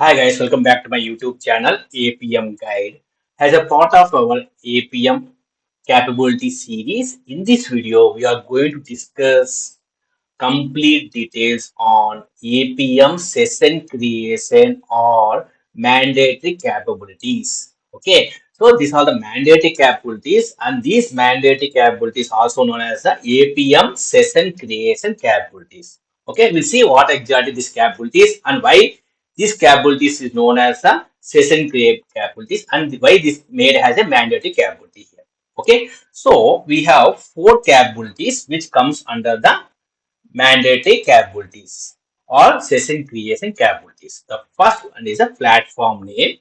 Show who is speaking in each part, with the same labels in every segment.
Speaker 1: Hi guys, welcome back to my YouTube channel APM Guide. As a part of our APM capability series, in this video we are going to discuss complete details on APM session creation or mandatory capabilities. Okay, so these are the mandatory capabilities, and these mandatory capabilities also known as the APM session creation capabilities. Okay, we'll see what exactly these capabilities and why these capabilities is known as the session create capabilities and why this made as a mandatory capability here. Okay, so we have four capabilities which comes under the mandatory capabilities or session creation capabilities. The first one is a platform name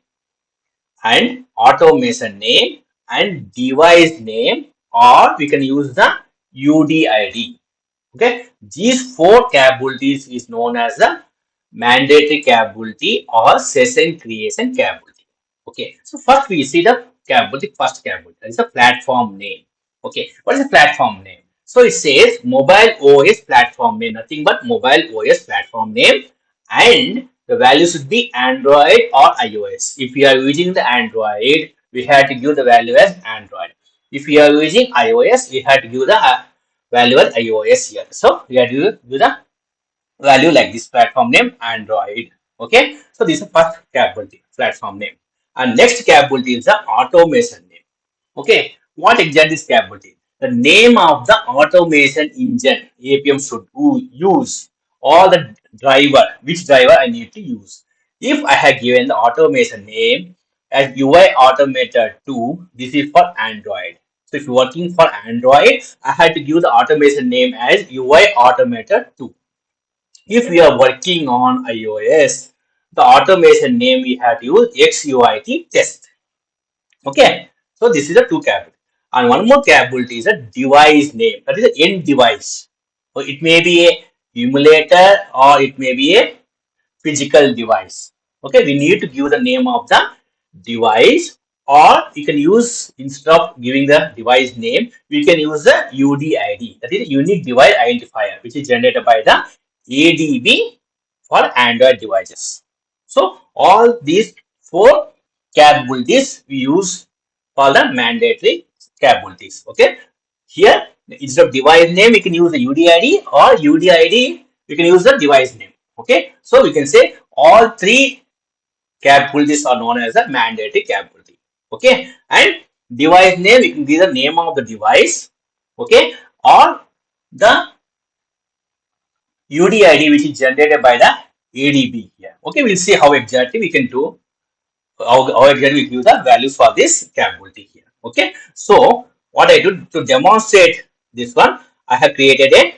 Speaker 1: and automation name and device name, or we can use the UDID. Okay, these four capabilities is known as the mandatory capability or session creation capability. Okay, so first we see the capability, first capability, that is a platform name. Okay, what is a platform name? So it says mobile OS platform name, nothing but mobile OS platform name, and the value should be Android or iOS. If you are using the Android, we have to give the value as Android. If you are using iOS, we have to give the value as iOS here. So we have to give the value like this platform name Android. Okay, so this is the first capability, platform name. And next capability is the automation name. Okay, what exactly is capability? The name of the automation engine APM should use, or the driver, which driver I need to use. If I have given the automation name as UI Automator 2, this is for Android. So if you're working for Android, I had to give the automation name as UI Automator 2. If we are working on iOS, the automation name we have to use XUIT test. Okay, so this is a two capability. And one more capability is a device name, that is an end device. So it may be a emulator or it may be a physical device. Okay, we need to give the name of the device, or you can use, instead of giving the device name, we can use the UDID, that is unique device identifier, which is generated by the ADB for Android devices. So all these four capabilities we use for the mandatory capabilities. Okay, here instead of device name we can use the UDID, or UDID we can use the device name. Okay, so we can say all three capabilities are known as a mandatory capability. Okay, and device name we can give the name of the device. Okay, or the UDID which is generated by the ADB here. Okay, we'll see how exactly we can do, how exactly we give the values for this capability here. Okay, so what I do to demonstrate this one, I have created a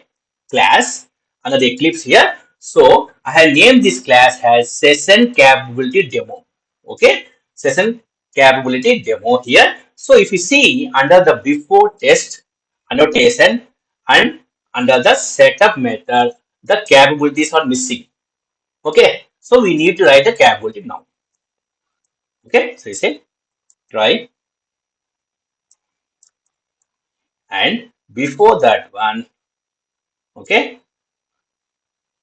Speaker 1: class under the Eclipse here. So I have named this class as session capability demo. Okay, session capability demo here. So if you see under the before test annotation and under the setup method, the capabilities are missing. Okay, so we need to write the capability now. Okay, so you say try, and before that one, okay,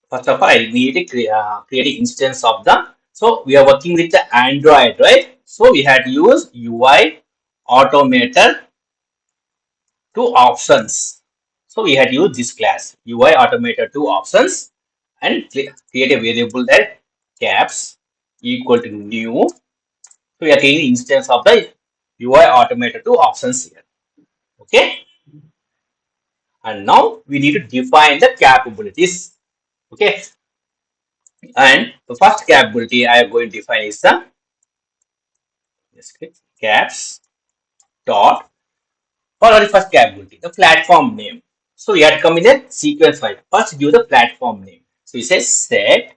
Speaker 1: first of all I need to create an instance of the, so we are working with the Android, right? So we had to use UI automator two options. So we had to use this class UI automator two options and create a variable that caps equal to new. So we are taking instance of the UI automator two options here. Okay, and now we need to define the capabilities. Okay, and the first capability I am going to define is the, just click caps dot, for the first capability, the platform name. So we have to come in a sequence file. First give the platform name. So we say set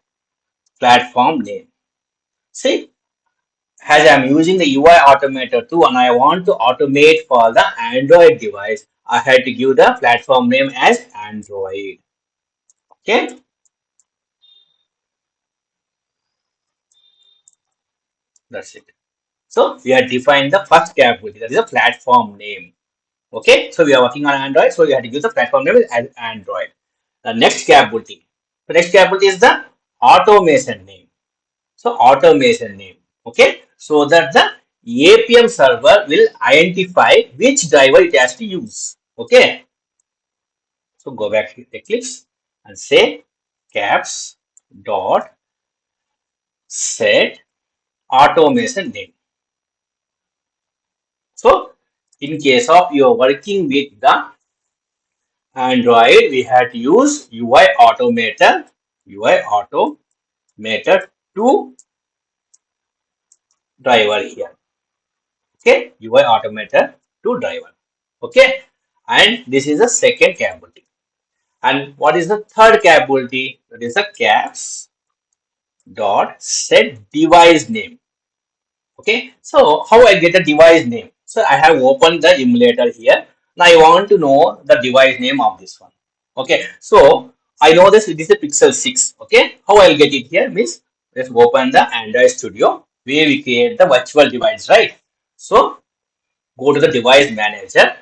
Speaker 1: platform name. See, as I am using the UI Automator 2 and I want to automate for the Android device, I had to give the platform name as Android. Okay, that's it. So we have defined the first capability, that is a platform name. Okay, so we are working on Android, so we have to use the platform name as Android. The next capability, the next capability is the automation name. So automation name. Okay. So that the APM server will identify which driver it has to use. Okay. So go back to Eclipse and say caps dot set automation name. So in case of you're working with the Android, we had to use UI automator to driver here. Okay, UI automator to driver. Okay, and this is the second capability. And what is the third capability? That is the caps dot set device name. Okay, so how I get a device name? So I have opened the emulator here. Now I want to know the device name of this one. Okay, so I know this, it is a Pixel 6. Okay, how I'll get it here means let's open the Android Studio where we create the virtual device, right? So go to the device manager.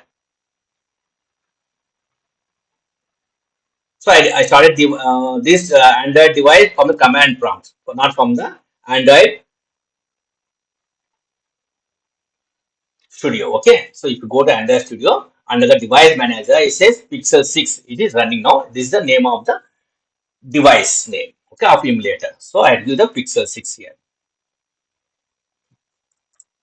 Speaker 1: So I started this Android device from the command prompt, not from the Android Studio. Okay, so if you go to Android Studio under the device manager, it says Pixel 6. It is running now. This is the name of the device name. Okay, of emulator. So I do the Pixel 6 here.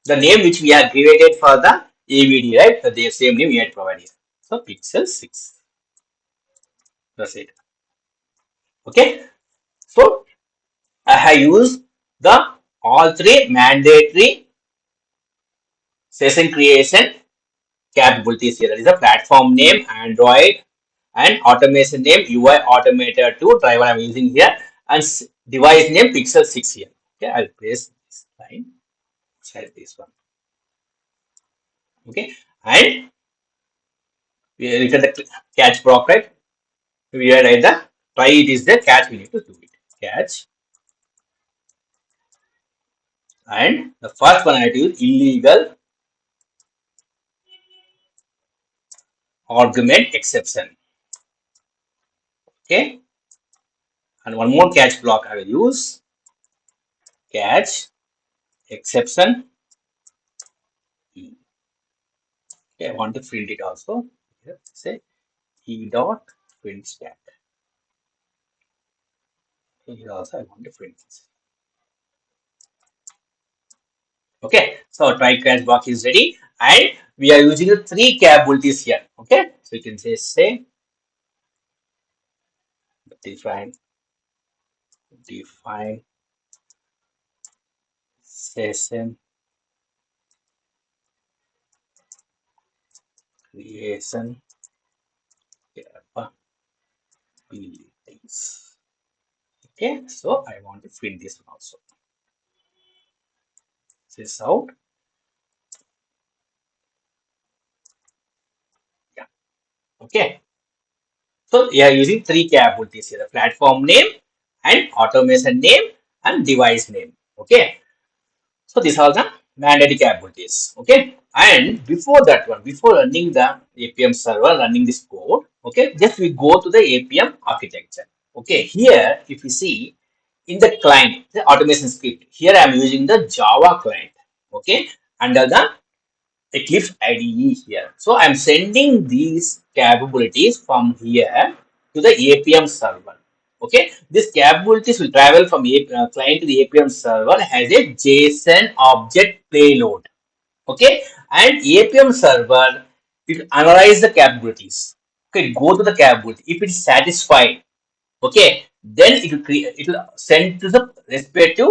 Speaker 1: The name which we have created for the AVD, right? The same name we had provided. So Pixel 6. That's it. Okay. So I have used the all three mandatory session creation capabilities here. That is a platform name, Android, and automation name, UI automator 2 driver I'm using here, and device name Pixel 6 here. Okay, I'll place this line inside this one. Okay, and we return the catch block, right? We are at the try it is the catch, we need to do it. Catch, and the first one I have to use illegal argument exception. Okay, and one more catch block I will use catch exception. Okay, I want to print it also. Here, say e dot print stat. Here also I want to print this. Okay, so try catch block is ready, and we are using the three capabilities here. Okay, so you can say define session creation capabilities. Okay, so I want to print this one also. This out. Yeah. Okay. So we are using three capabilities here: the platform name and automation name and device name. Okay. So these are the mandatory capabilities. Okay. And before that one, before running the APM server, running this code, okay, just we go to the APM architecture. Okay. Here, if you see in the client, the automation script, here I am using the Java client. Okay. Under the Eclipse IDE here. So I'm sending these capabilities from here to the APM server. Okay, these capabilities will travel from client to the APM server as a JSON object payload. Okay, and APM server will analyze the capabilities. Okay, go to the capability. If it is satisfied, okay, then it will create. It will send to the respective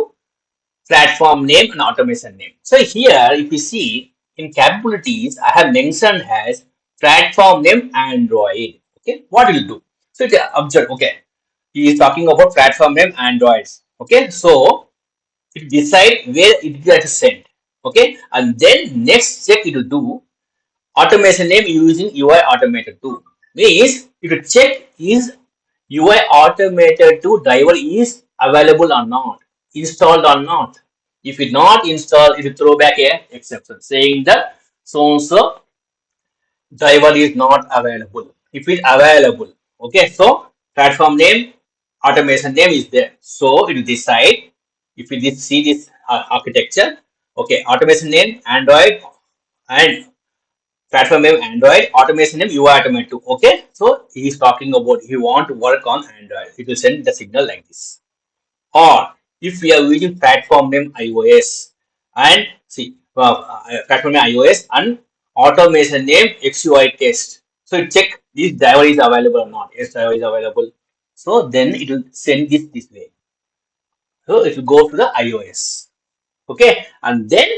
Speaker 1: platform name and automation name. So here, if you see in capabilities, I have mentioned as platform name Android. Okay, what will do? So it observe. Okay, he is talking about platform name Androids. Okay, so it decide where it gets sent. Okay, and then next check it will do automation name using UI automated 2 means it will check is UI automated 2 driver is available or not, installed or not. If it not installed, it will throw back a exception saying that so and so driver is not available. If it's available, okay, so platform name, automation name is there. So it will decide if you see this architecture, okay, automation name Android and platform name Android, automation name UI Automate 2. Okay, so he is talking about he want to work on Android. It will send the signal like this. Or if we are using platform name iOS and see platform name iOS and automation name XUI test. So it check this driver is available or not. Yes, driver is available. So then it will send this way. So it will go to the iOS. Okay, and then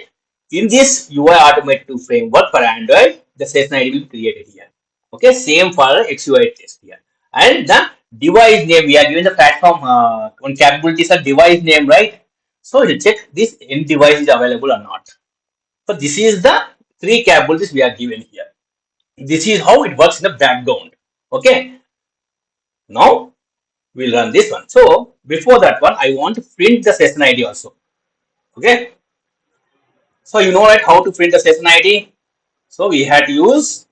Speaker 1: in this UI Automate 2 framework for Android, the session ID will be created here. Okay, same for XUI test here. And the device name, we are given the platform on capabilities of device name, right? So you check this end device is available or not. So this is the three capabilities we are given here. This is how it works in the background. Okay, now we'll run this one. So before that one, I want to print the session ID also. Okay, so you know right how to print the session ID. So we had to use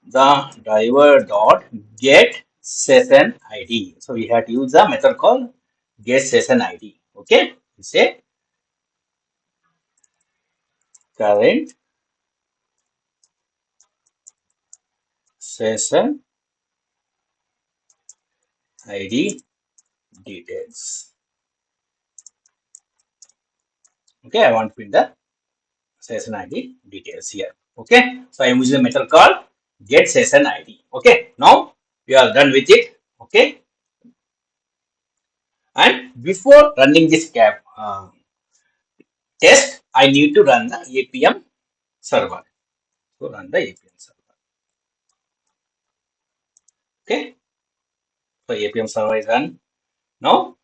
Speaker 1: the driver dot get session ID. So we had to use the method called get session ID. Okay, we say current session ID details. Okay, I want to print the session ID details here. Okay, so I am using a method called get session ID. Okay, now we are done with it. Okay, and before running this test, I need to run the APM server. So run the APM server. Okay, so APM server is run now.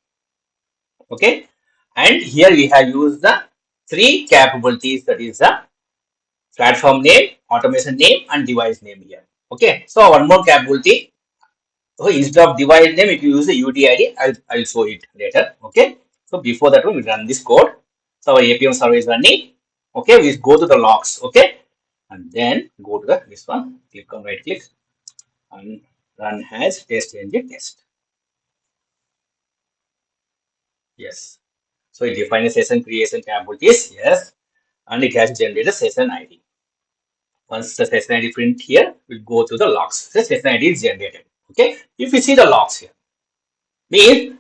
Speaker 1: Okay, and here we have used the three capabilities, that is the platform name, automation name, and device name here. Okay, so one more capability. So instead of device name, if you use the UDID, I'll show it later. Okay, so before that one, we run this code. So our APM server is running. Okay, we go to the logs. Okay, and then go to the this one. Click on right click and run as test engine test. Yes. So it defines a session creation capabilities. Yes, and it has generated session ID. Once the session ID print here, we'll go to the logs. The session ID is generated. Okay, if you see the logs here, means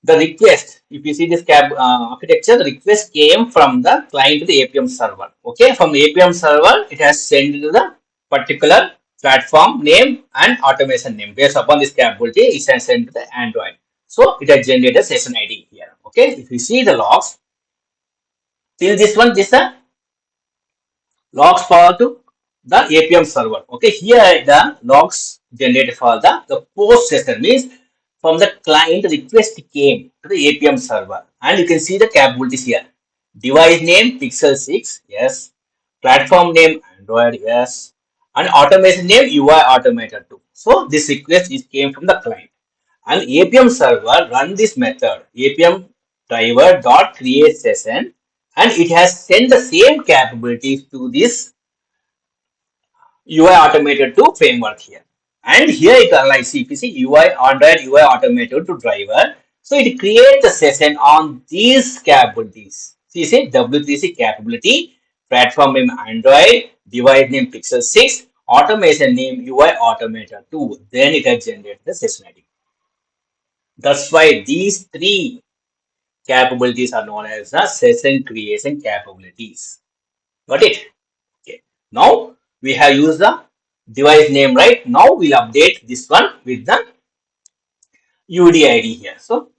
Speaker 1: the request, if you see this architecture, the request came from the client to the APM server. Okay, from the APM server, it has sent to the particular platform name and automation name. Based upon this capability, it has sent to the Android. So it has generated session ID here. Okay, if you see the logs, till this one, this logs for to the APM server. Okay, here the logs generated for the post session, means from the client request came to the APM server, and you can see the capabilities here. Device name Pixel 6, yes. Platform name Android, yes. And automation name UI Automator 2. So this request is came from the client, and APM server run this method APM driver dot create session, and it has sent the same capabilities to this UI automated to framework here. And here it analyzes, if you see UI Android UI automated to driver. So it creates the session on these capabilities. So you say W3C capability, platform name Android, device name Pixel 6, automation name UI automator 2. Then it has generated the session ID. That's why these three capabilities are known as the session creation capabilities. Got it? Okay. Now we have used the device name, right? Now we'll update this one with the UDID here. So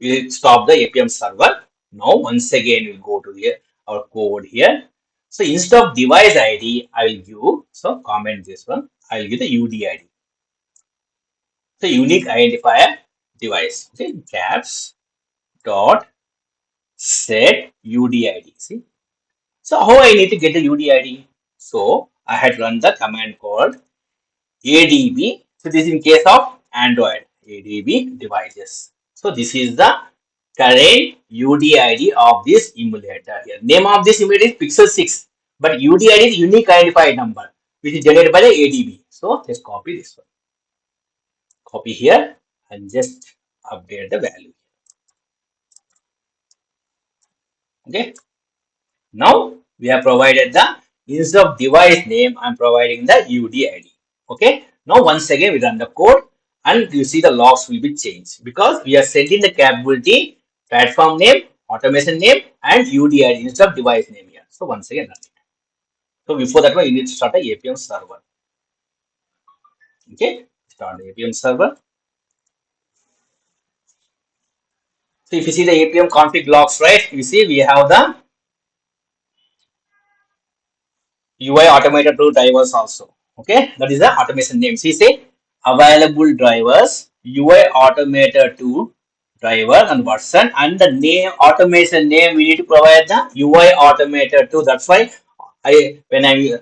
Speaker 1: we'll stop the APM server. Now once again we'll go to the our code here. So instead of device ID, I will give, so comment this one, I will give the UDID. So unique identifier device. Okay, caps dot set UDID. See, so how I need to get the UDID? So I had run the command called ADB. So this is in case of Android, ADB devices. So this is the current UDID of this emulator here. Name of this emulator is Pixel 6, but UDID is unique identifier number, which is generated by the ADB. So let's copy this one. Copy here and just update the value. Okay. Now we have provided the instead of device name, I'm providing the UDID. Okay. Now once again we run the code and you see the logs will be changed because we are setting the capability platform name, automation name, and UDID instead of device name here. So once again run it. So before that one, you need to start a APM server. Okay. Start the APM server. So if you see the APM config logs, right? You see we have the UI automated to drivers also. Okay, that is the automation name. See, say available drivers, UI automated to driver and version, and the name automation name we need to provide the UI automated to. That's why I when I'm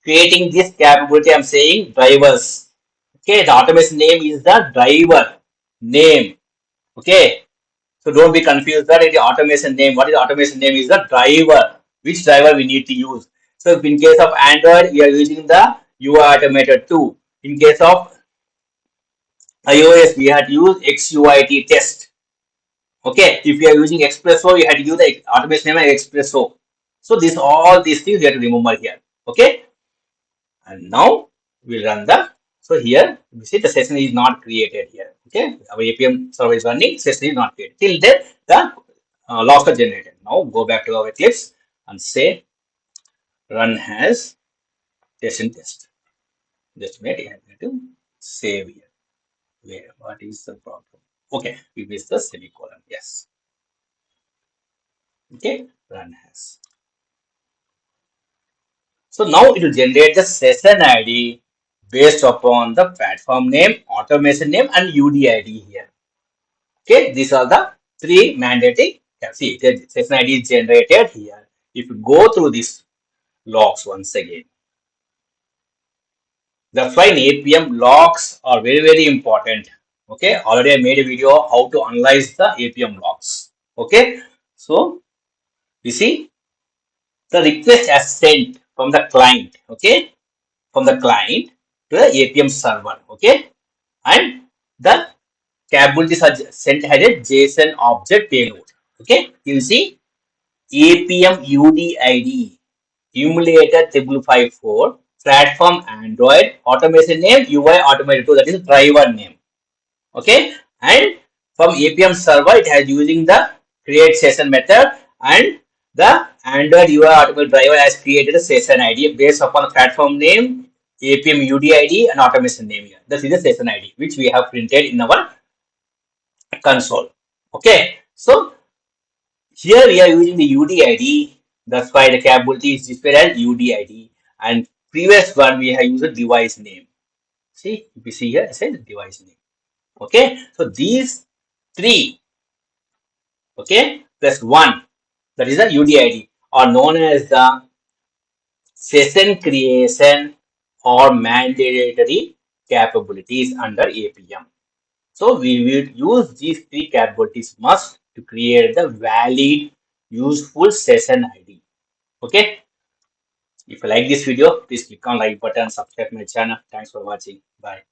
Speaker 1: creating this capability, I'm saying drivers. Okay, the automation name is the driver name. Okay, so don't be confused that is the automation name. What is the automation name is the driver. Which driver we need to use. So in case of Android, we are using the UI automated 2. In case of iOS, we had to use XUIT test. Okay, if you are using Expresso, you had to use the automation name Expresso. So this all these things you have to remember here. Okay, and now we'll run the. So here you see the session is not created here. Okay, our APM server is running, session is not created. Till then, the logs are generated. Now go back to our Eclipse and say run as session test. Just wait, I have to save here. Where what is the problem? Okay, we missed the semicolon. Yes. Okay, run as. So now it will generate the session ID based upon the platform name, automation name, and UDID here. Okay, these are the three mandating. See, the session ID is generated here. If you go through these logs once again, that's why in APM logs are very, very important. Okay, already I made a video how to analyze the APM logs. Okay, so you see the request as sent from the client. Okay, from the client to the APM server. Okay, and the capabilities are sent as a JSON object payload. Okay, you see APM UDID emulator 554 platform Android automation name UI automated tool, that is driver name. Okay, and from APM server it has using the create session method, and the Android UI automated driver has created a session ID based upon the platform name, APM UDID, and automation name here. This is the session ID which we have printed in our console. Okay, so here we are using the UDID. That's why the capability is displayed as UDID. And previous one we have used a device name. See, if you see here, it says device name. Okay, so these three, okay, plus one, that is the UDID, are known as the session creation or mandatory capabilities under APM. So we will use these three capabilities must to create the valid, useful session ID. Okay. If you like this video, please click on like button, subscribe my channel. Thanks for watching. Bye.